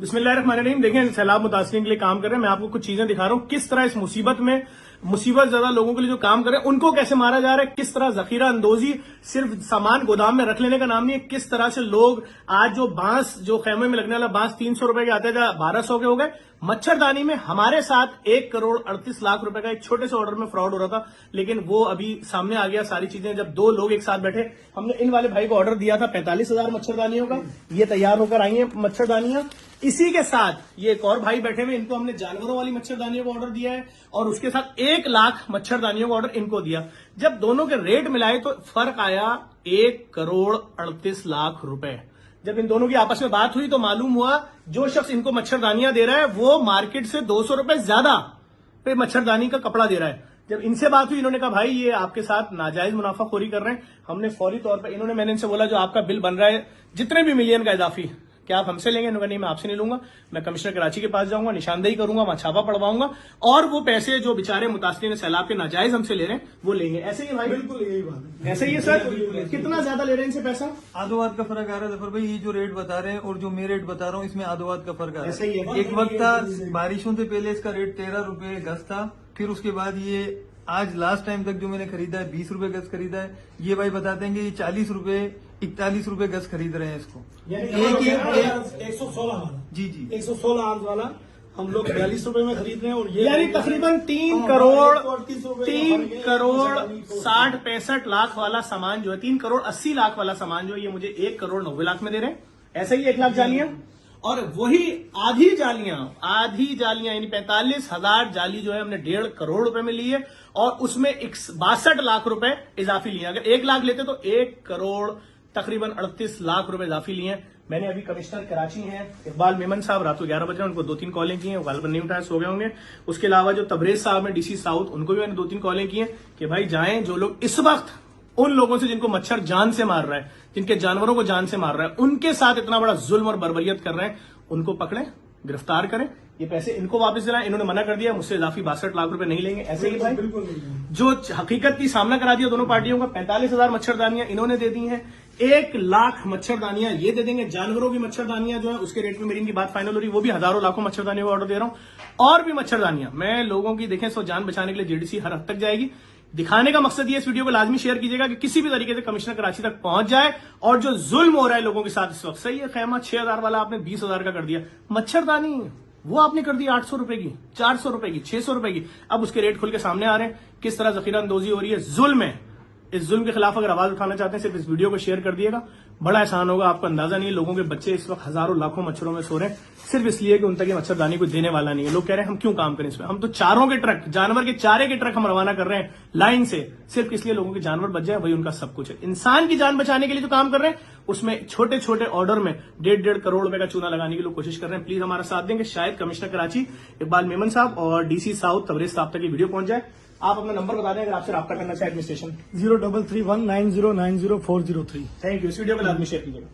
बिस्मिल्लाहिर्रहमानिर्रहीम। देखें, सैलाब मुतासिरीन के लिए काम कर रहे हैं। मैं आपको कुछ चीजें दिखा रहा हूँ किस तरह इस मुसीबत ज्यादा लोगों के लिए जो काम कर रहे हैं उनको कैसे मारा जा रहा है, किस तरह जखीरा अंदोजी सिर्फ सामान गोदाम में रख लेने का नाम नहीं है, किस तरह से लोग आज जो बांस, जो खेमे में लगने वाला बांस 300 रुपए के आते थे 1200 के हो गए। मच्छरदानी में हमारे साथ 1,38,00,000 रुपए का एक छोटे से ऑर्डर में फ्रॉड हो रहा था, लेकिन वो अभी सामने आ गया सारी चीजें। जब दो लोग एक साथ बैठे, हमने इन वाले भाई को ऑर्डर दिया था 45,000 मच्छरदानियों का, ये तैयार होकर आई है मच्छरदानियां। इसी के साथ ये एक और भाई बैठे हुए, इनको हमने जानवरों वाली मच्छरदानियों का ऑर्डर दिया है और उसके साथ 1,00,000 मच्छरदानियों का ऑर्डर इनको दिया। जब दोनों के रेट मिलाए तो फर्क आया 1,38,00,000 रुपए। जब इन दोनों की आपस में बात हुई तो मालूम हुआ जो शख्स इनको मच्छरदानियां दे रहा है वो मार्केट से 200 रुपए ज्यादा पे मच्छरदानी का कपड़ा दे रहा है। जब इनसे बात हुई, इन्होंने कहा भाई ये आपके साथ नाजायज मुनाफाखोरी कर रहे हैं। हमने फौरी तौर पर मैंने इनसे बोला जो आपका बिल बन रहा है जितने भी मिलियन का इजाफी, क्या आप हमसे लेंगे? इन्होंने नहीं, मैं आपसे नहीं लूंगा, मैं कमिश्नर कराची के पास जाऊंगा, निशानदेही करूंगा, वहां छापा पड़वाऊंगा और वो पैसे जो बेचारे मुतासिरीन सैलाब के नाजायज हमसे ले रहे हैं वो लेंगे। ऐसे ही भाई, बिल्कुल यही बात है। ऐसे ही सर, कितना ज्यादा ले रहे हैं इनसे पैसा? आधोवाद का फर्क आ रहा है जफर भाई। ये जो रेट बता रहे हैं और जो मैं रेट बता रहा हूँ इसमें आधोवाद का फर्क आ रहा है। ऐसे ही है। एक वक्त था बारिशों से पहले इसका रेट 13 रुपए गज था, फिर उसके बाद ये आज लास्ट टाइम तक जो मैंने खरीदा है 20 रुपए गज खरीदा है। ये भाई बताते हैं कि ये 40 रुपए 41 रुपए गज खरीद रहे हैं इसको। 116 जी 116 आंच वाला हम लोग 42 रुपए में खरीद रहे हैं और ये यानी तकरीबन 3 करोड़ 60-65 लाख वाला सामान जो है, 3 करोड़ 80 लाख वाला सामान जो है, ये मुझे 1 करोड़ 90 लाख में दे रहे हैं। ऐसे ही 1 लाख जालियां और वही आधी जालियां यानी 45,000 जाली जो है हमने 1.5 करोड़ रुपए में ली है और उसमें 62 लाख रुपए इजाफी लिए। अगर 1 लाख लेते तो 1 करोड़ तकरीबन 38 लाख रुपए इजाफी लिए हैं। मैंने अभी कमिश्नर कराची हैं इकबाल मेमन साहब, रात को 11 बजे उनको 2-3 कॉलें की हैं, गालबन नहीं उठाए, सो गए होंगे। उसके अलावा जो तबरेज साहब हैं डीसी साउथ, उनको भी मैंने 2-3 कॉलें की हैं कि भाई जाएं, जो लोग इस वक्त उन लोगों से जिनको मच्छर जान से मार रहा है, जिनके जानवरों को जान से मार रहा है, उनके साथ इतना बड़ा जुल्म और बर्बरियत कर रहे हैं, उनको पकड़ें, गिरफ्तार करें, ये पैसे इनको वापस दिलाएं। इन्होंने मना कर दिया, मुझसे इजाफी 62 लाख रुपए नहीं लेंगे। ऐसे ही भाई जो हकीकत की सामना करा दिया दोनों पार्टियों का, 45,000 मच्छरदानियां इन्होंने दे दी हैं, 1 लाख मच्छरदानियां ये दे देंगे। जानवरों की मच्छरदानियां जो है उसके रेट में मेरी इनकी बात फाइनल हो रही है, वो भी हजारों लाखों मच्छरदानियों का ऑर्डर दे रहा हूं। और भी मच्छरदानियां मैं लोगों की देखें सो जान बचाने के लिए जेडीसी हर हद तक जाएगी। दिखाने का मकसद ये, इस वीडियो को लाजमी शेयर कीजिएगा कि किसी भी तरीके से कमिश्नर कराची तक पहुंच जाए और जो जुल्म हो रहा है लोगों के साथ इस वक्त। सही है, खेमा 6,000 वाला आपने 20,000 का कर दिया, मच्छरदानी वो आपने कर दी 800 रुपए की, 400 रुपए की, 600 रुपए की। अब उसके रेट खुल के सामने आ रहे हैं, किस तरह जखीरा अंदोजी हो रही है, जुल्म है। इस जुल्म के खिलाफ अगर आवाज उठाना चाहते हैं सिर्फ इस वीडियो को शेयर कर दिएगा, बड़ा एहसान होगा। आपको अंदाजा नहीं है, लोगों के बच्चे इस वक्त हजारों लाखों मच्छरों में सो रहे हैं सिर्फ इसलिए कि उन तक ये मच्छरदानी कोई देने वाला नहीं है। लोग कह रहे हैं हम क्यों काम करें इसमें, हम तो चारों के ट्रक, जानवर के चारे के ट्रक हम रवाना कर रहे हैं लाइन से, सिर्फ इसलिए लोगों के जानवर बच जाए, वही उनका सब कुछ है। इंसान की जान बचाने के लिए जो काम कर रहे हैं उसमें छोटे छोटे ऑर्डर में 1.5 करोड़ रुपए का चूना लगाने की लोग कोशिश कर रहे हैं। प्लीज हमारा साथ देंगे, शायद कमिश्नर कराची इकबाल मेमन साहब और डीसी साउथ तबरेज साहब तक ये वीडियो पहुंच जाए। आप अपना नंबर बता दें अगर आपसे रब्ता करना चाहे एडमिनिस्ट्रेशन। 03319090 403। Thank you. इस वीडियो को लाजमी शेयर कीजिएगा।